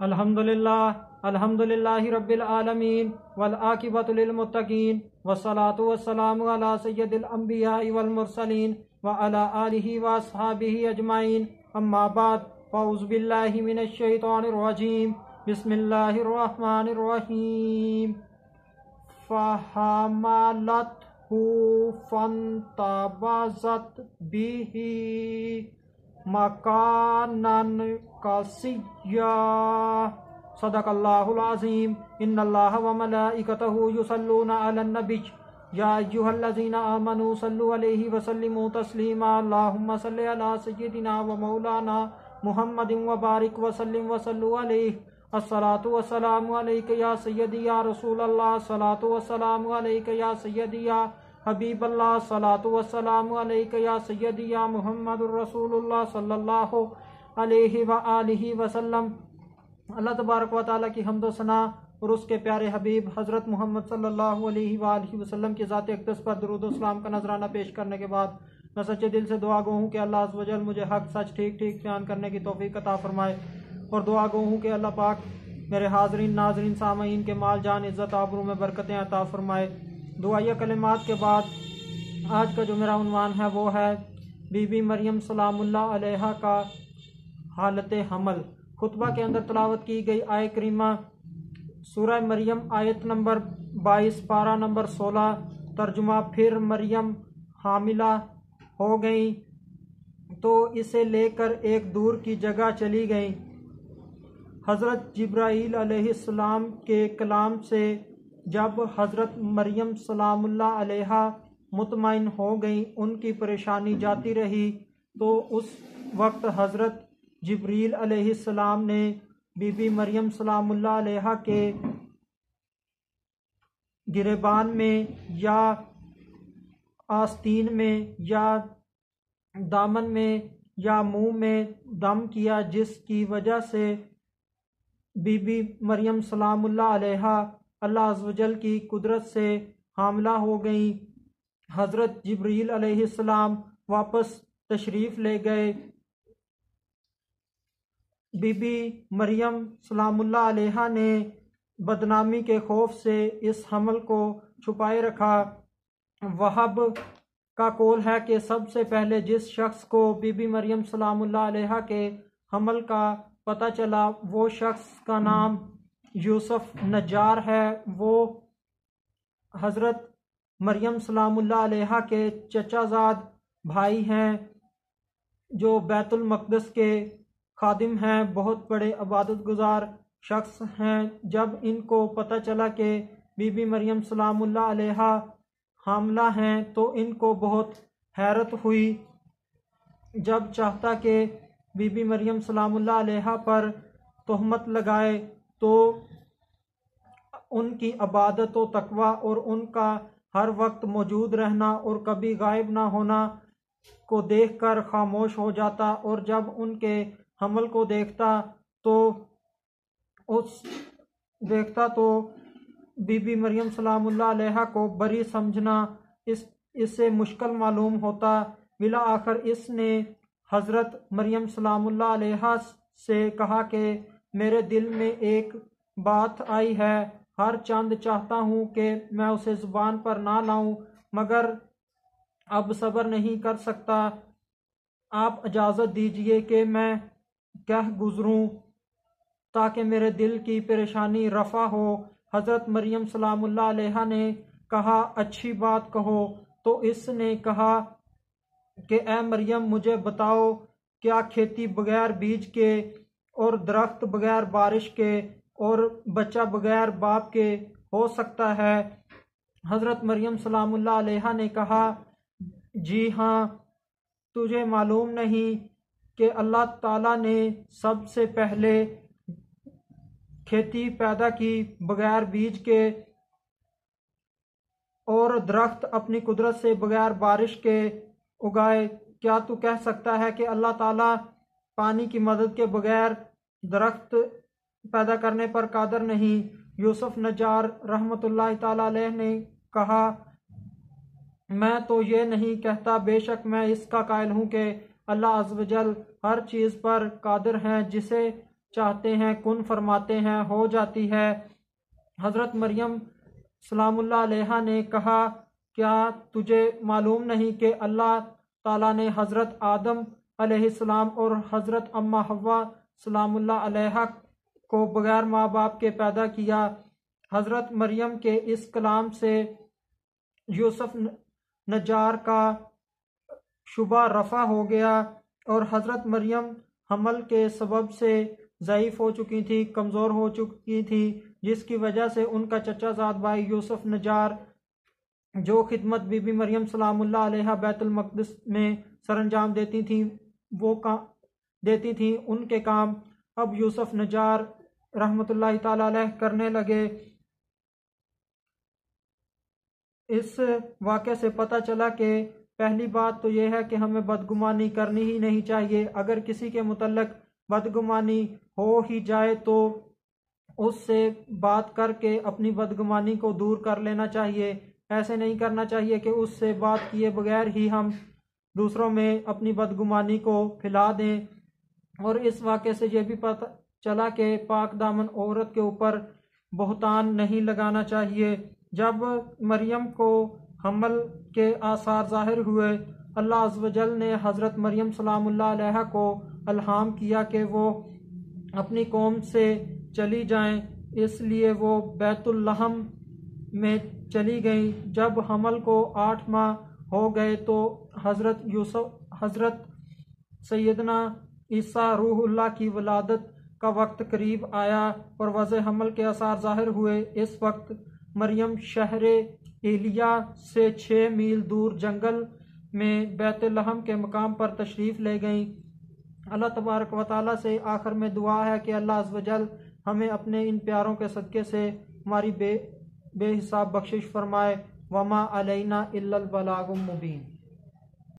الحمدللہ رب العالمین والعاقبۃ للمتقین والصلاة والسلام علی سید الانبیاء والمرسلین وعلی آلہ واصحابہ اجمعین اما بعد فاعوذ باللہ من الشیطان الرجیم بسم اللہ الرحمن الرحیم فحملتہ فانتبذت بہ مکانن قصیا صدق اللہ العظیم ان اللہ وملائکتہ یصلون علی النبی یا ایھا الذین آمنوا صلوا علیہ وسلموا تسلیما اللہم صل علی سیدنا و مولانا محمد وبارک وسلم وصلوا علیہ الصلاۃ والسلام علیک یا سیدی یا رسول اللہ الصلاۃ والسلام علیک یا سیدی یا حبیب اللہ صلاۃ والسلام علیک یا سیدی یا محمد الرسول اللہ صلی اللہ علیہ وآلہ وسلم۔ اللہ تبارک و تعالیٰ کی حمد و ثنا اور اس کے پیارے حبیب حضرت محمد صلی اللہ علیہ وآلہ وسلم کی ذات اقدس پر درود و سلام کا نذرانہ پیش کرنے کے بعد میں سچے دل سے دعا گو ہوں کہ اللہ عز و جل مجھے حق سچ ٹھیک ٹھیک بیان کرنے کی توفیق عطا فرمائے، اور دعا گو ہوں کہ اللہ پاک میرے حاضرین ناظرین سامعین کے مال جان عزت آبرو میں برکتیں عطا فرمائے۔ دعائیہ کلمات کے بعد آج کا جو میرا عنوان ہے وہ ہے بی بی مریم سلام اللہ علیہا کا حالت حمل۔ خطبہ کے اندر تلاوت کی گئی آیہ کریمہ سورہ مریم آیت نمبر 22 پارہ نمبر 16، ترجمہ پھر مریم حاملہ ہو گئیں تو اسے لے کر ایک دور کی جگہ چلی گئیں۔ حضرت جبرائیل علیہ السلام کے کلام سے جب حضرت مریم سلام اللہ علیہا مطمئن ہو گئیں، ان کی پریشانی جاتی رہی، تو اس وقت حضرت جبریل علیہ السلام نے بی بی مریم سلام اللہ علیہا کے گریبان میں یا آستین میں یا دامن میں یا منہ میں دم کیا، جس کی وجہ سے بی بی مریم سلام اللہ علیہا اللہ عز و جل کی قدرت سے حاملہ ہو گئیں۔ حضرت جبریل علیہ السلام واپس تشریف لے گئے۔ بی بی مریم سلام اللہ علیہا نے بدنامی کے خوف سے اس حمل کو چھپائے رکھا۔ وہب کا قول ہے کہ سب سے پہلے جس شخص کو بی بی مریم سلام اللہ علیہا کے حمل کا پتہ چلا، وہ شخص کا نام یوسف نجار ہے۔ وہ حضرت مریم سلام اللہ علیہا کے چچا زاد بھائی ہیں، جو بیت المقدس کے خادم ہیں، بہت بڑے عبادت گزار شخص ہیں۔ جب ان کو پتہ چلا کہ بی بی مریم سلام اللہ علیہا حاملہ ہیں تو ان کو بہت حیرت ہوئی۔ جب چاہتا کہ بی بی مریم سلام اللہ علیہا پر تہمت لگائے تو ان کی عبادت و تقوی اور ان کا ہر وقت موجود رہنا اور کبھی غائب نہ ہونا کو دیکھ کر خاموش ہو جاتا، اور جب ان کے حمل کو دیکھتا تو بی بی مریم سلام اللہ علیہا کو بری سمجھنا اس سے مشکل معلوم ہوتا۔ بالآخر اس نے حضرت مریم سلام اللہ علیہا سے کہا کہ میرے دل میں ایک بات آئی ہے، ہر چند چاہتا ہوں کہ میں اسے زبان پر نہ لاؤں، مگر اب صبر نہیں کر سکتا، آپ اجازت دیجئے کہ میں کہہ گزروں تاکہ میرے دل کی پریشانی رفع ہو۔ حضرت مریم سلام اللہ علیہا نے کہا اچھی بات کہو۔ تو اس نے کہا کہ اے مریم، مجھے بتاؤ کیا کھیتی بغیر بیج کے اور درخت بغیر بارش کے اور بچہ بغیر باپ کے ہو سکتا ہے؟ حضرت مریم سلام اللہ علیہا نے کہا جی ہاں، تجھے معلوم نہیں کہ اللہ تعالیٰ نے سب سے پہلے کھیتی پیدا کی بغیر بیج کے اور درخت اپنی قدرت سے بغیر بارش کے اگائے۔ کیا تو کہہ سکتا ہے کہ اللہ تعالیٰ پانی کی مدد کے بغیر درخت پیدا کرنے پر قادر نہیں؟ یوسف نجار رحمۃ اللہ تعالیٰ علیہ نے کہا میں تو یہ نہیں کہتا، بے شک میں اس کا قائل ہوں کہ اللہ عز و جل ہر چیز پر قادر ہیں، جسے چاہتے ہیں کن فرماتے ہیں ہو جاتی ہے۔ حضرت مریم سلام اللہ علیہا نے کہا کیا تجھے معلوم نہیں کہ اللہ تعالیٰ نے حضرت آدم علیہ السلام اور حضرت اماں حوا سلام اللہ علیہا کو بغیر ماں باپ کے پیدا کیا۔ حضرت مریم کے اس کلام سے یوسف نجار کا شبہ رفع ہو گیا اور حضرت مریم حمل کے سبب سے ضعیف ہو چکی تھی، کمزور ہو چکی تھی، جس کی وجہ سے ان کا چچا زاد بھائی یوسف نجار جو خدمت بی بی مریم سلام اللہ علیہ بیت المقدس میں سر انجام دیتی تھیں ان کے کام اب یوسف نجار رحمۃ اللہ تعالی علیہ کرنے لگے۔ اس واقعے سے پتہ چلا کہ پہلی بات تو یہ ہے کہ ہمیں بدگمانی کرنی ہی نہیں چاہیے۔ اگر کسی کے متعلق بدگمانی ہو ہی جائے تو اس سے بات کر کے اپنی بدگمانی کو دور کر لینا چاہیے۔ ایسے نہیں کرنا چاہیے کہ اس سے بات کیے بغیر ہی ہم دوسروں میں اپنی بدگمانی کو پھیلا دیں۔ اور اس واقعے سے یہ بھی پتہ چلا کہ پاک دامن عورت کے اوپر بہتان نہیں لگانا چاہیے۔ جب مریم کو حمل کے آثار ظاہر ہوئے، اللہ عز و جل نے حضرت مریم سلام اللہ علیہ کو الہام کیا کہ وہ اپنی قوم سے چلی جائیں، اس لیے وہ بیت اللحم میں چلی گئیں۔ جب حمل کو 8 ماہ ہو گئے تو حضرت سیدنا عیسیٰ روح اللہ کی ولادت کا وقت قریب آیا اور وضع حمل کے آثار ظاہر ہوئے۔ اس وقت مریم شہر ایلیا سے 6 میل دور جنگل میں بیت لحم کے مقام پر تشریف لے گئیں۔ اللہ تبارک و تعالیٰ سے آخر میں دعا ہے کہ اللہ عز و جل ہمیں اپنے ان پیاروں کے صدقے سے ہماری بے حساب بخشش فرمائے۔ وما علینا الا البلاغ المبین۔